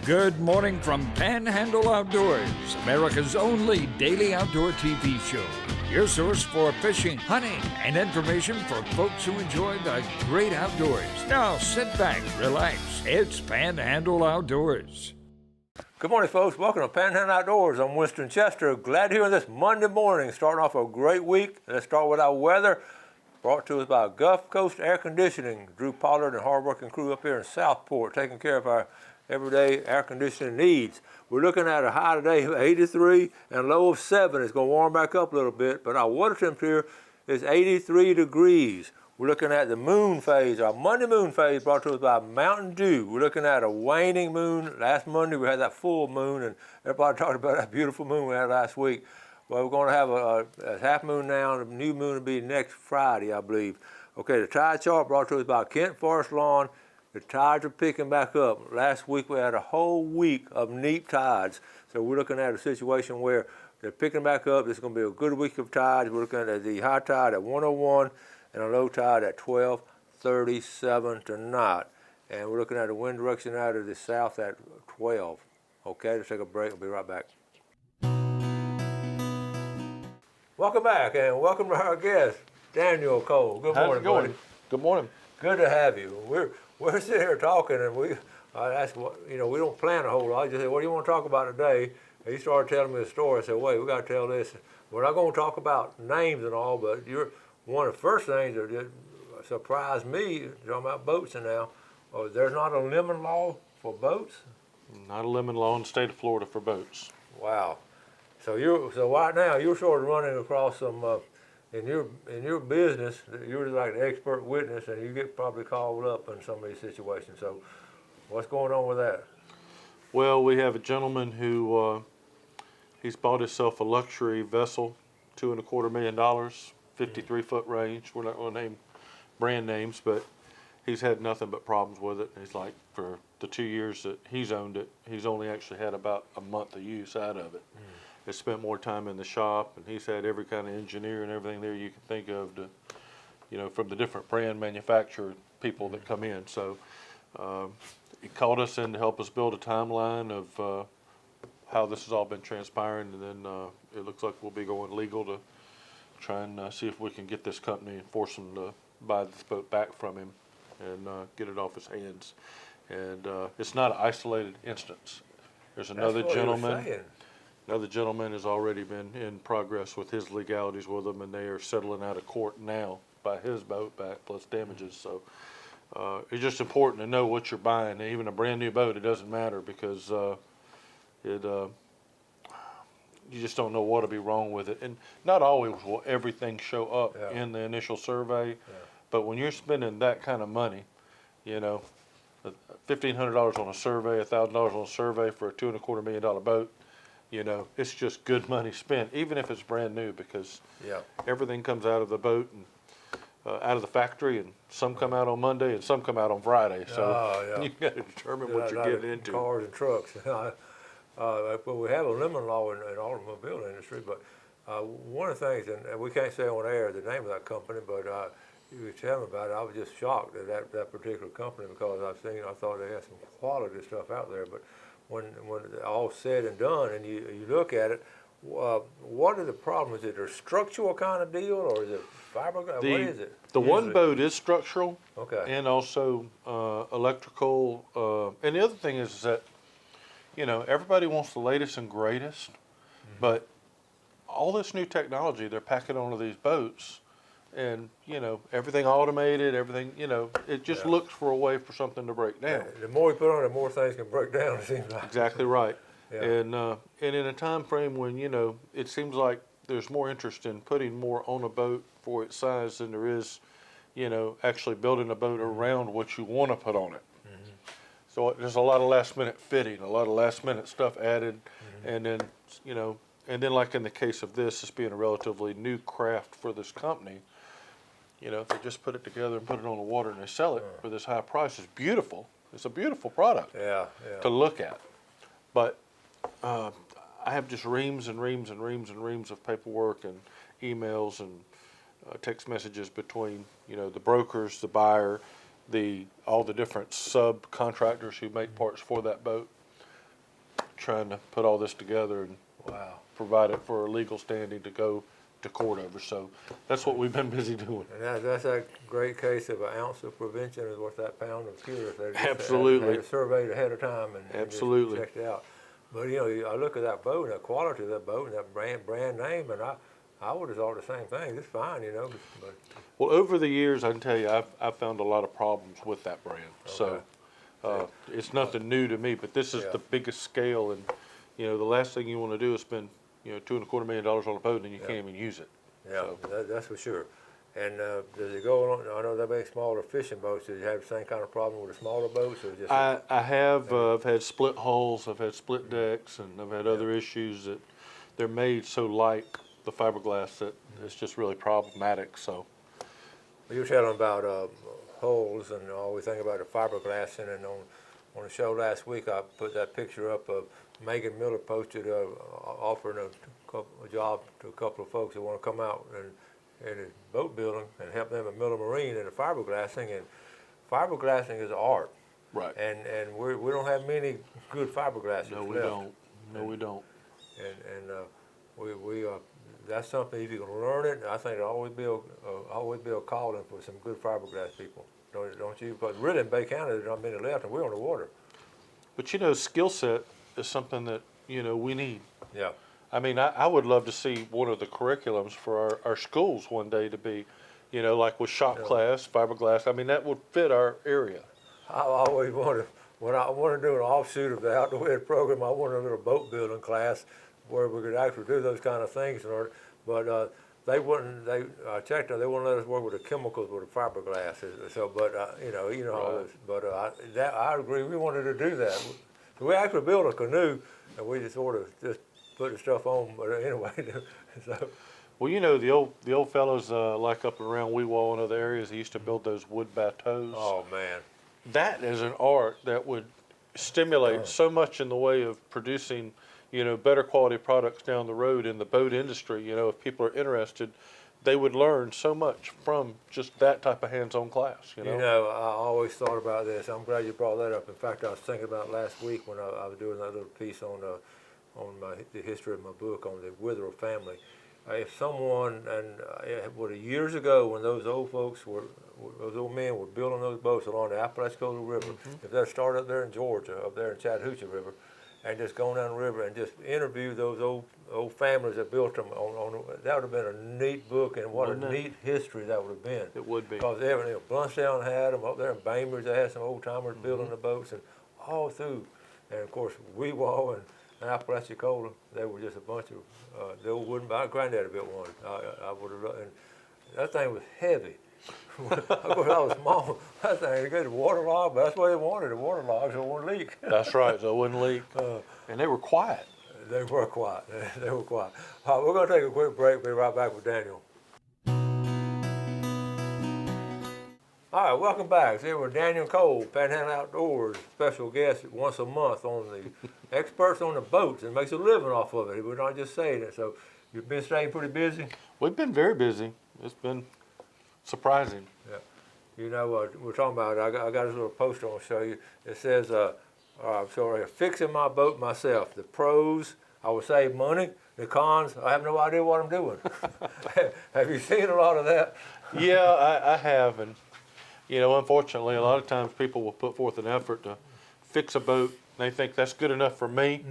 Good morning from Panhandle Outdoors, America's only daily outdoor TV show. Your source for fishing, hunting, and information for folks who enjoy the great outdoors. Now sit back, relax. It's Panhandle Outdoors. Good morning, folks. Welcome to Panhandle Outdoors. I'm Winston Chester. Glad to hear this Monday morning. Starting off a great week. Let's start with our weather. Brought to us by Gulf Coast Air Conditioning. Drew Pollard and hardworking crew up here in Southport taking care of our everyday air conditioning needs. We're looking at a high today of 83 and a low of 7. It's going to warm back up a little bit, but our water temperature is 83 degrees. We're looking at the moon phase, our Monday moon phase, brought to us by Mountain Dew. We're looking at a waning moon. Last Monday we had that full moon, and everybody talked about that beautiful moon we had last week. Well, we're going to have a half moon now, and the new moon will be next Friday, I believe. Okay, the tide chart brought to us by Kent Forest Lawn. The tides are picking back up. Last week we had a whole week of neap tides. So we're looking at a situation where they're picking back up. This is going to be a good week of tides. We're looking at the high tide at 101 and a low tide at 1237 tonight. And we're looking at a wind direction out of the south at 12. Okay, let's take a break. We'll be right back. Welcome back, and welcome to our guest, Daniel Cole. Good morning, How's it going? buddy. Good morning. Good to have you. We're sitting here talking, and I asked, we don't plan a whole lot. I just said, what do you want to talk about today? And he started telling me a story. I said, wait, we got to tell this. We're not going to talk about names and all, but you're one of the first things that just surprised me, talking about boats and now. There's not a lemon law for boats? Not a lemon law in the state of Florida for boats. Wow. So right now you're sort of running across some in your business. You're like an expert witness, and you get probably called up in some of these situations. So, what's going on with that? Well, we have a gentleman who he's bought himself a luxury vessel, $2.25 million, 53-foot range. We're not going to name brand names, but he's had nothing but problems with it. He's like, for the 2 years that he's owned it, he's only actually had about a month of use out of it. Has spent more time in the shop, and he's had every kind of engineer and everything there you can think of to, from the different brand manufacturer people that come in. So he called us in to help us build a timeline of how this has all been transpiring, and then it looks like we'll be going legal to try and see if we can get this company and force them to buy this boat back from him and get it off his hands. And it's not an isolated instance. There's another gentleman. Another gentleman has already been in progress with his legalities with them, and they are settling out of court now by his boat back plus damages. So it's just important to know what you're buying. Even a brand new boat, it doesn't matter because you just don't know what'll be wrong with it. And not always will everything show up in the initial survey, but when you're spending that kind of money, $1,500 on a survey, $1,000 on a survey for a $2.25 million boat. It's just good money spent, even if it's brand new, because everything comes out of the boat and out of the factory, and some come out on Monday and some come out on Friday. So you got to determine what you're getting into. Cars and trucks. But we have a lemon law in the automobile industry. But one of the things, and we can't say on air the name of that company, but you could tell me about it. I was just shocked at that particular company because I thought they had some quality stuff out there, but when all said and done, and you look at it, what are the problems? Is it a structural kind of deal, or is it fiberglass? What is it? The one boat is structural, and also electrical. And the other thing is that, everybody wants the latest and greatest, but all this new technology they're packing onto these boats, and everything automated, everything, it just looks for a way for something to break down. The more you put on it, the more things can break down, it seems like. Exactly right. And in a time frame when it seems like there's more interest in putting more on a boat for its size than there is actually building a boat around what you want to put on it. So there's a lot of last minute fitting, a lot of last minute stuff added, and then and then like in the case of this being a relatively new craft for this company, they just put it together and put it on the water and they sell it for this high price. It's beautiful. It's a beautiful product to look at. But I have just reams and reams and reams and reams of paperwork and emails and text messages between the brokers, the buyer, all the different subcontractors who make parts for that boat. trying to put all this together and Wow. provide it for a legal standing to go to court over. So that's what we've been busy doing. And that's a great case of an ounce of prevention is worth that pound of cure. If they just Absolutely. had it surveyed ahead of time and Absolutely. just checked it out. But I look at that boat and the quality of that boat and that brand name, and I would have thought the same thing. It's fine, But Well, over the years, I can tell you, I've found a lot of problems with that brand. Okay. So it's nothing new to me, but this is Yeah. the biggest scale. And, the last thing you want to do is spend, $2.25 million on a boat and you Yeah. can't even use it. yeah, So, that's for sure. And does it go on? I know they make smaller fishing boats. Do you have the same kind of problem with the smaller boats, or just? I have, I've had split hulls, I've had split decks, and I've had other issues that they're made so light, the fiberglass, that it's just really problematic. So, You were telling about holes, and I always think about the fiberglass. And on the show last week, I put that picture up of Megan Miller posted offering a job to a couple of folks that want to come out and in a boat building and help them at Miller Marine in the fiberglassing. And fiberglassing is art, right. and we don't have many good fiberglassers No, we left. don't. No, we don't. And we that's something, if you can learn it, I think it'll always be a calling for some good fiberglass people. Don't you? Because really in Bay County there's not many left, and we're on the water. But skill set is something that we need. Yeah. I mean, I would love to see one of the curriculums for our schools one day to be, like with shop Yeah. class, fiberglass. I mean, that would fit our area. I always wanted, when I wanted to do an offshoot of the outdoor ed program, I wanted a little boat building class where we could actually do those kind of things. But they wouldn't. I checked them. They wouldn't let us work with the chemicals with the fiberglass. So, but how it is. But I agree. We wanted to do that. So we actually built a canoe, and we just sort of just put the stuff on. But anyway, so. Well, the old fellows like up around Weewall and other areas, they used to build those wood bateaus. Oh man. That is an art that would stimulate so much in the way of producing, better quality products down the road in the boat industry. If people are interested, they would learn so much from just that type of hands-on class. I always thought about this. I'm glad you brought that up. In fact, I was thinking about it last week when I was doing that little piece on the history of my book on the Witherell family. If someone, years ago when those old men were building those boats along the Apalachicola River, if they started up there in Georgia, up there in Chattahoochee River, and just going down the river and just interview those old families that built them, that would have been a neat book, and what Wouldn't a it? neat history that would have been. It would be. Because Bluntstown had them, up there in Bainbridge they had some old timers building the boats, and all through. And of course, Weewall and Apalachicola, they were just a bunch of the old wooden. My granddaddy built one. I would have, and that thing was heavy. Of course, I was small. That thing, good waterlogged, but that's what they wanted. The waterlogged, so it wouldn't leak. That's right, so it wouldn't leak. And they were quiet. They were quiet. They were quiet. All right, we're going to take a quick break. We'll be right back with Daniel. All right, welcome back. Here with Daniel Cole, Panhandle Outdoors, special guest once a month on the experts on the boats, and makes a living off of it. We're not just saying it. So you've been staying pretty busy? We've been very busy. It's been surprising. Yeah. We're talking about, I got this little poster I want to show you. It says, fixing my boat myself. The pros, I will save money. The cons, I have no idea what I'm doing. Have you seen a lot of that? Yeah, I have. And, unfortunately, a lot of times people will put forth an effort to fix a boat. And they think that's good enough for me.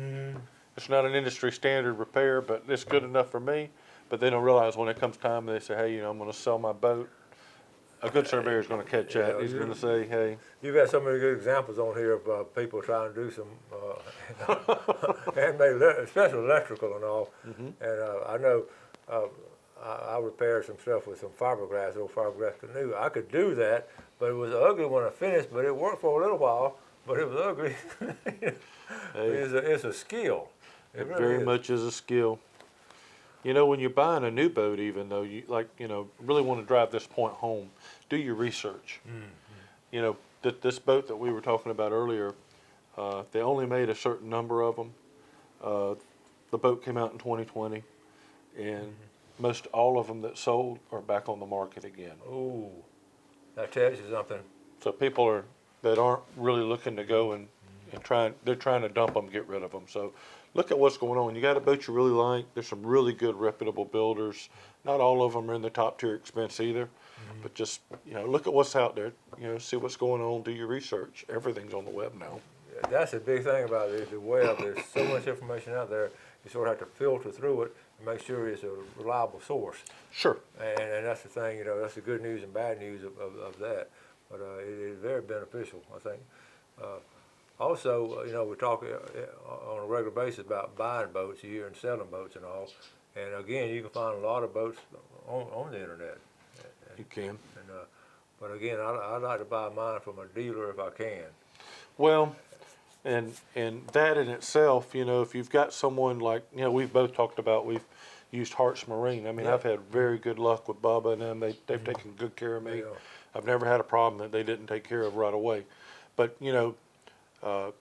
It's not an industry standard repair, but it's good enough for me. But they don't realize when it comes time, they say, hey, I'm going to sell my boat. A good surveyor is going to catch that. He's going to say, hey. You've got so many good examples on here of people trying to do some handmade, especially electrical and all. And I know I repaired some stuff with some fiberglass, old fiberglass canoe. I could do that, but it was ugly when I finished, but it worked for a little while, but it was ugly. It's a skill. It really very is. much is a skill. When you're buying a new boat, even though you really want to drive this point home, do your research. This boat that we were talking about earlier, they only made a certain number of them. The boat came out in 2020, and most all of them that sold are back on the market again. Oh, that tells you something. So people that aren't really looking to go and and they're trying to dump them, get rid of them. So look at what's going on. You got a boat you really like. There's some really good reputable builders. Not all of them are in the top tier expense either, but just, look at what's out there. See what's going on. Do your research. Everything's on the web now. That's the big thing about it, is the web. There's so much information out there. You sort of have to filter through it and make sure it's a reliable source. Sure. And that's the thing, that's the good news and bad news of that. But it is very beneficial, I think. Also, we talk on a regular basis about buying boats here and selling boats and all. And again, you can find a lot of boats on the internet. You can. But again, I like to buy mine from a dealer if I can. Well, and that in itself, if you've got someone like, we've both talked about, we've used Hart's Marine. I mean, Yeah. I've had very good luck with Bubba and them. They've taken good care of me. Yeah. I've never had a problem that they didn't take care of right away. But, but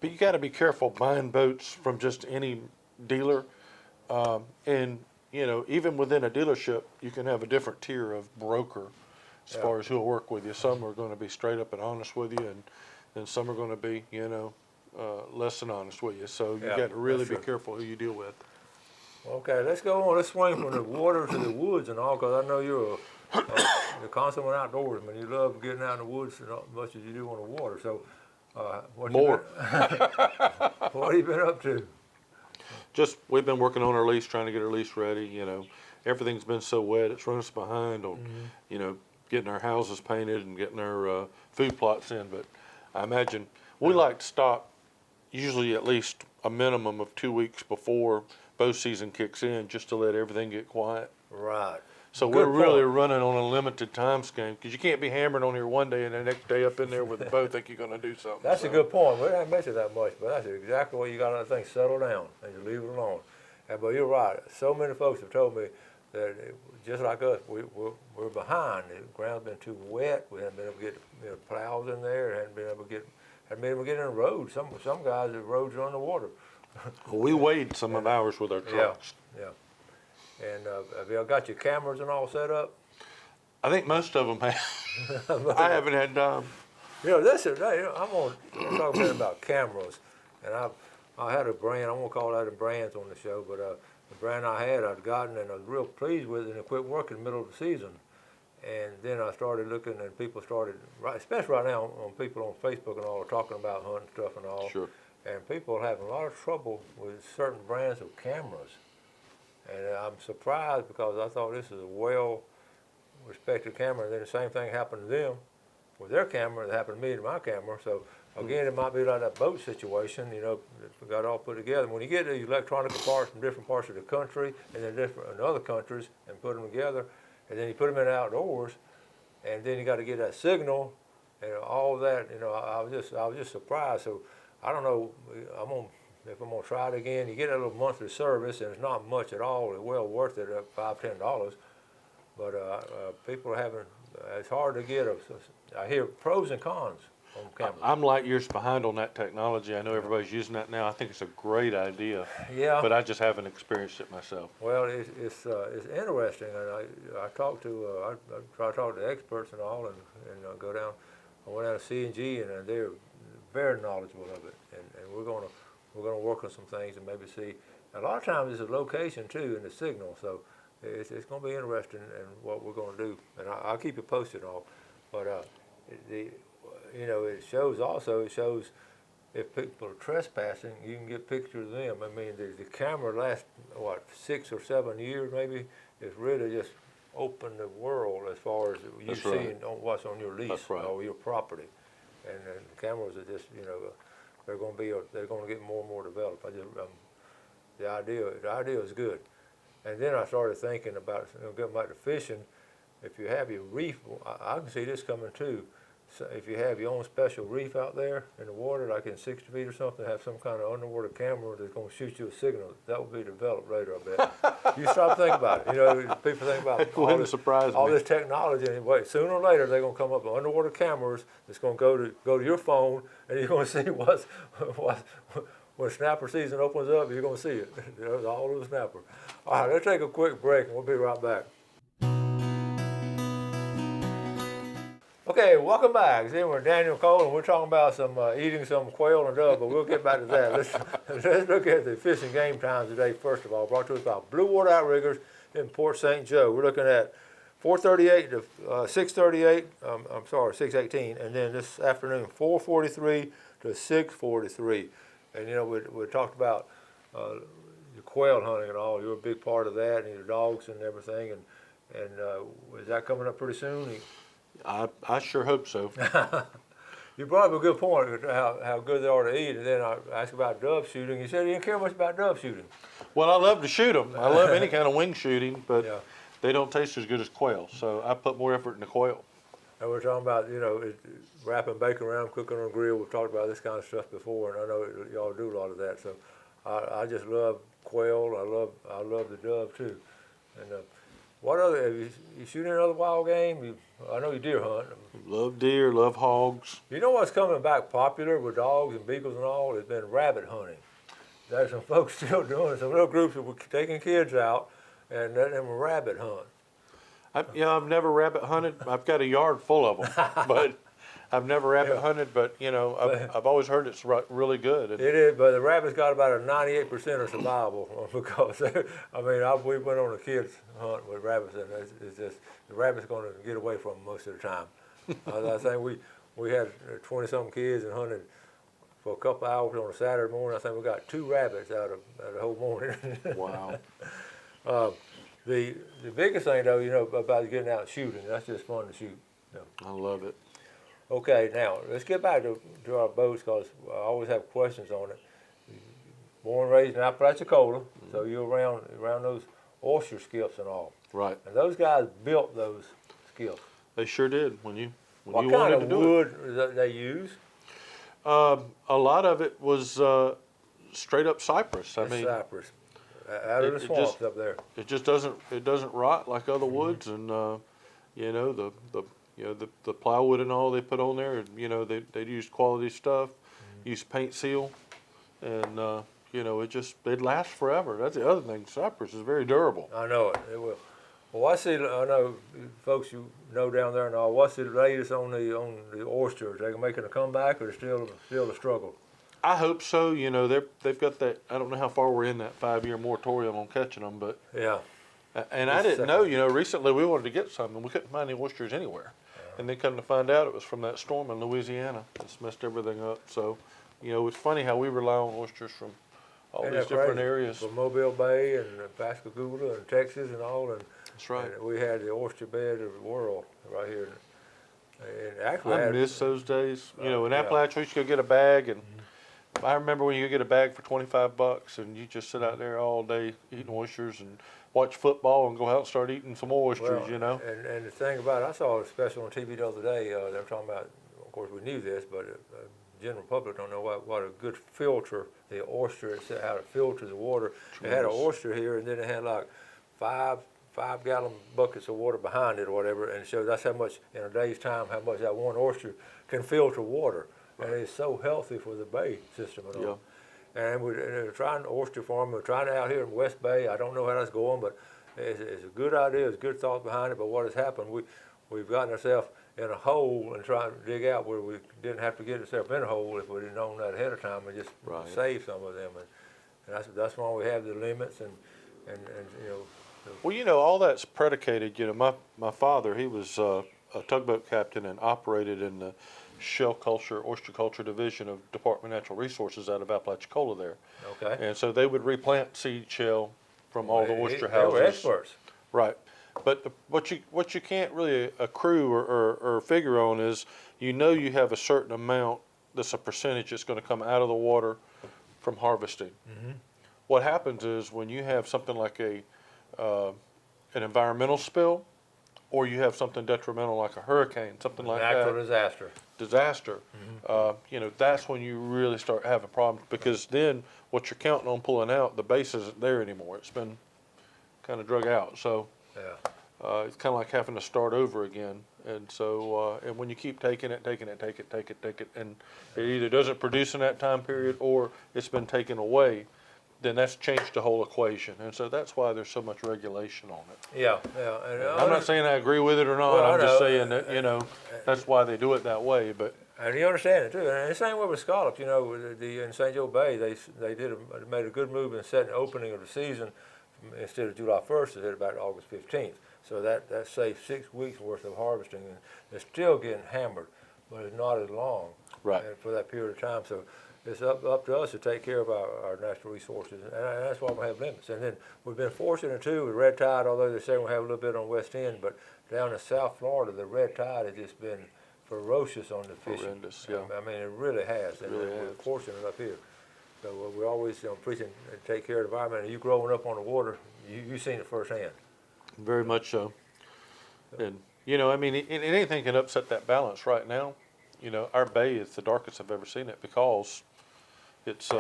you got to be careful buying boats from just any dealer. And, even within a dealership, you can have a different tier of broker as Yeah. far as who'll work with you. Some are going to be straight up and honest with you, and some are going to be, less than honest with you. So you Yeah, got to really that's be true. careful who you deal with. Okay, let's go on. Let's swing from the water to the woods and all, because I know you're a consummate outdoorsman. You love getting out in the woods as much as you do on the water. So, More. What have you been up to? Just, we've been working on our lease, trying to get our lease ready. Everything's been so wet, it's run us behind on, getting our houses painted and getting our food plots in. But I imagine we like to stop usually at least a minimum of 2 weeks before bow season kicks in, just to let everything get quiet. Right. So Good we're really point. running on a limited time scheme, because you can't be hammering on here one day and the next day up in there with the bow think you're going to do something. That's So, a good point. We haven't mentioned that much, but that's exactly what you got to think. Settle down and you leave it alone. But you're right. So many folks have told me that just like us, we're behind. The ground's been too wet. We haven't been able to get plows in there. Hadn't been able to get in the road. Some guys, the roads are underwater. we weighed some of ours with our trucks. Yeah. And have y'all got your cameras and all set up? I think most of them have. I haven't had time. I'm going to talk a bit about cameras. And I had a brand, I won't call that a brands on the show, but the brand I had, I'd gotten and I was real pleased with it, and it quit working in the middle of the season. And then I started looking, and people started, especially right now, on people on Facebook and all, are talking about hunting stuff and all. Sure. And people are having a lot of trouble with certain brands of cameras. And I'm surprised, because I thought this is a well-respected camera, and then the same thing happened to them with their camera that happened to me to my camera. So again, it might be like that boat situation, we got it all put together. When you get these electronic parts from different parts of the country and then different in other countries and put them together, and then you put them in the outdoors, and then you got to get that signal and all that. I was just surprised. So I don't know. If I'm gonna try it again. You get a little monthly service, and it's not much at all. It's well worth it, $5-10. But people are having. It's hard to get. I hear pros and cons on cameras. I'm light years behind on that technology. I know everybody's using that now. I think it's a great idea. Yeah. But I just haven't experienced it myself. Well, it's interesting, and I talk to I try to talk to experts and all, and go down. I went down to C&G, and they're very knowledgeable of it, and we're gonna work on some things and maybe see. A lot of times it's a location too and the signal, so it's going to be interesting in what we're going to do, and I'll keep you posted on. But it shows if people are trespassing, you can get pictures of them. I mean, the camera lasts 6 or 7 years maybe. It's really just opened the world as far as you That's see right. what's on your lease That's right. or your property, and the cameras are just they're going to get more and more developed. The idea is good. And then I started thinking about getting back to fishing. If you have your reef, I can see this coming too. So if you have your own special reef out there in the water, like in 60 feet or something, have some kind of underwater camera that's going to shoot you a signal. That will be developed later, I bet. You stop thinking about it. People think about all this technology, and wait, sooner or later they're going to come up with underwater cameras that's going to go to your phone, and you're going to see when snapper season opens up, you're going to see it. There's all of the snapper. All right, let's take a quick break, and we'll be right back. Okay, Okay, welcome back. See, we're Daniel Cole, and we're talking about some eating some quail and dove, but we'll get back to that. Let's look at the fishing game times today. First of all, brought to us by Blue Water Outriggers in Port St. Joe. We're looking at 4:38 to 6:38. I'm sorry, 6:18, and then this afternoon 4:43 to 6:43. And you know, we talked about your quail hunting and all. You're a big part of that, and your dogs and everything. And is that coming up pretty soon? I sure hope so. You brought up a good point, how good they are to eat, and then I asked about dove shooting. You said you didn't care much about dove shooting. Well, I love to shoot them. I love any kind of wing shooting, but Yeah. they don't taste as good as quail. So I put more effort into quail. And we're talking about, you know, wrapping bacon around, cooking on a grill. We've talked about this kind of stuff before, and I know y'all do a lot of that. So I just love quail. I love the dove too. And what other? Have you shoot any other wild game? I know you deer hunt. Love deer, love hogs. You know what's coming back popular with dogs and beagles and all? Has been rabbit hunting. There's some folks still doing it. Some little groups that were taking kids out and letting them rabbit hunt. I've never rabbit hunted. I've got a yard full of them, but I've never rabbit hunted. But you know, I've always heard it's really good. It is, but the rabbit's got about a 98% of survival because I mean, we went on a kids hunt with rabbits, and it's just the rabbit's going to get away from them most of the time. I think we had 20-something kids and hunted for a couple hours on a Saturday morning. I think we got 2 rabbits out of the whole morning. Wow. The biggest thing though, you know, about getting out and shooting, that's just fun to shoot. You know. I love it. Okay, now let's get back to our boats because I always have questions on it. Born and raised in Apalachicola, so you're around those oyster skiffs and all. Right. And those guys built those skiffs. They sure did when you What kind wanted of to do wood did they use? it. A lot of it was straight up cypress. I mean, cypress, out of the swamps up there. it just doesn't rot like other woods, and you know the plywood and all they put on there. You know they used quality stuff, used paint seal, and you know they'd last forever. That's the other thing. Cypress is very durable. I know it. It will. Well, I know folks you know down there and all. What's the latest on the oysters? They making a comeback, or still a struggle? I hope so. You know they've got that. I don't know how far we're in that 5-year moratorium on catching them, but yeah. And I didn't know. You know, recently we wanted to get some, and we couldn't find any oysters anywhere. And then come to find out, it was from that storm in Louisiana. It's messed everything up. So, you know, it's funny how we rely on oysters from all these different areas. From Mobile Bay and Pascagoula and Texas and all. And That's right. And we had the oyster bed of the world right here. And actually, I miss those days. You know, in yeah. Appalachia, we used to go get a bag, and I remember when you could get a bag for $25, and you just sit out there all day eating oysters and watch football and go out and start eating some more oysters. Well, you know. And the thing about it, I saw a special on TV the other day. They were talking about. Of course, we knew this, but the general public don't know what a good filter the oyster is, how to filter the water. They had an oyster here, and then they had like five-gallon buckets of water behind it or whatever, and so that's how much in a day's time, how much that one oyster can filter water. Right. And it's so healthy for the bay system and all. Yeah. And we're trying oyster farming. We're trying it out here in West Bay. I don't know how that's going, but it's a good idea. It's a good thought behind it. But what has happened, we've gotten ourselves in a hole and trying to dig out where we didn't have to get ourselves in a hole if we didn't known that ahead of time and just save some of them. And that's why we have the limits and you know. Well, you know, all that's predicated. You know, my father, he was a tugboat captain and operated in the shell culture, oyster culture division of Department of Natural Resources out of Apalachicola there. Okay. And so they would replant seed shell from all the oyster houses. They were experts. Right. But what you can't really accrue or figure on is, you know, you have a certain amount that's a percentage that's going to come out of the water from harvesting. Mm-hmm. What happens is when you have something like an environmental spill, or you have something detrimental like a hurricane, something like that. Natural disaster. Mm-hmm. You know, that's when you really start having problems, because then what you're counting on pulling out, the base isn't there anymore. It's been kind of drug out. So it's kind of like having to start over again. And so, and when you keep taking it, and it either doesn't produce in that time period or it's been taken away, then that's changed the whole equation. And so that's why there's so much regulation on it. Yeah, yeah. And I'm not saying I agree with it or not. Well, I I'm just know. saying that, that's why they do it that way. But And you understand it too. And the same way with scallops, in St. Joe Bay, they made a good move in setting the opening of the season. Instead of July 1st, they did it back to August 15th. So that saved 6 weeks worth of harvesting. And it's still getting hammered, but it's not as long for that period of time. So it's up to us to take care of our natural resources, and that's why we have limits. And then we've been fortunate too with red tide, although they say we have a little bit on West End, but down in South Florida, the red tide has just been ferocious on the fishing. Horrendous, yeah. I mean, it really has. And we're fortunate up here. So we always preach and take care of the environment. And you growing up on the water, you've seen it firsthand. very much so. And, anything can upset that balance right now. Our bay is the darkest I've ever seen it because it's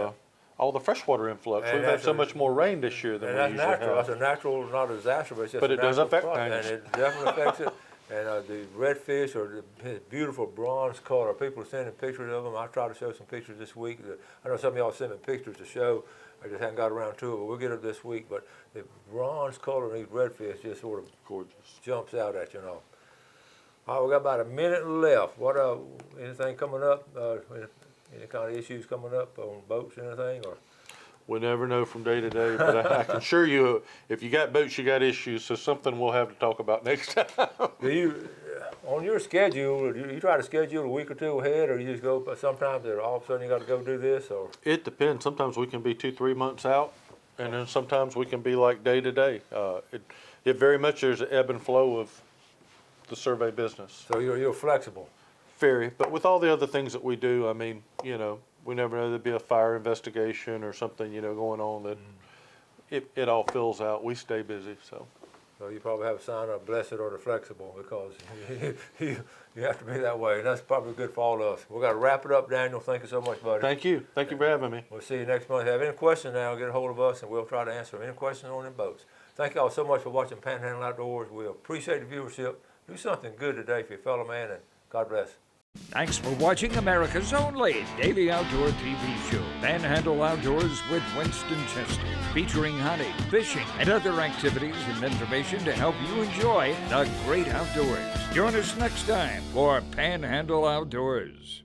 all the freshwater influx. And we've had so much more rain this year than we usually natural. have. That's a natural, not a disaster, but it's just But a it does natural affect process, things. and it definitely affects it. And the redfish or the beautiful bronze color, people are sending pictures of them. I tried to show some pictures this week. I know some of y'all sent me pictures to show. I just haven't got around to it, but we'll get it this week. But the bronze color in these redfish just sort of Gorgeous. jumps out at you, All right, we got about a minute left. What anything coming up? Any kind of issues coming up on boats or anything? Or We never know from day to day, but I can assure you, if you got boats, you got issues. So something we'll have to talk about next time. do you, on your schedule, do you try to schedule a week or two ahead, or you just go? Sometimes all of a sudden you got to go do this, or It depends. Sometimes we can be 2-3 months out, and then sometimes we can be like day to day. It very much there's an ebb and flow of the survey business. so you're flexible. Very, but with all the other things that we do, we never know there'd be a fire investigation or something, going on that it all fills out. We stay busy, so. So you probably have a sign of blessed or the flexible because you have to be that way, and that's probably good for all of us. We've got to wrap it up, Daniel. Thank you so much, buddy. Thank you. Thank you for having me. We'll see you next month. If you have any questions now, get a hold of us, and we'll try to answer them. Any questions on them boats. Thank you all so much for watching Panhandle Outdoors. We appreciate the viewership. Do something good today for your fellow man, and God bless. Thanks for watching America's only daily outdoor TV show, Panhandle Outdoors with Winston Chester, featuring hunting, fishing, and other activities and information to help you enjoy the great outdoors. Join us next time for Panhandle Outdoors.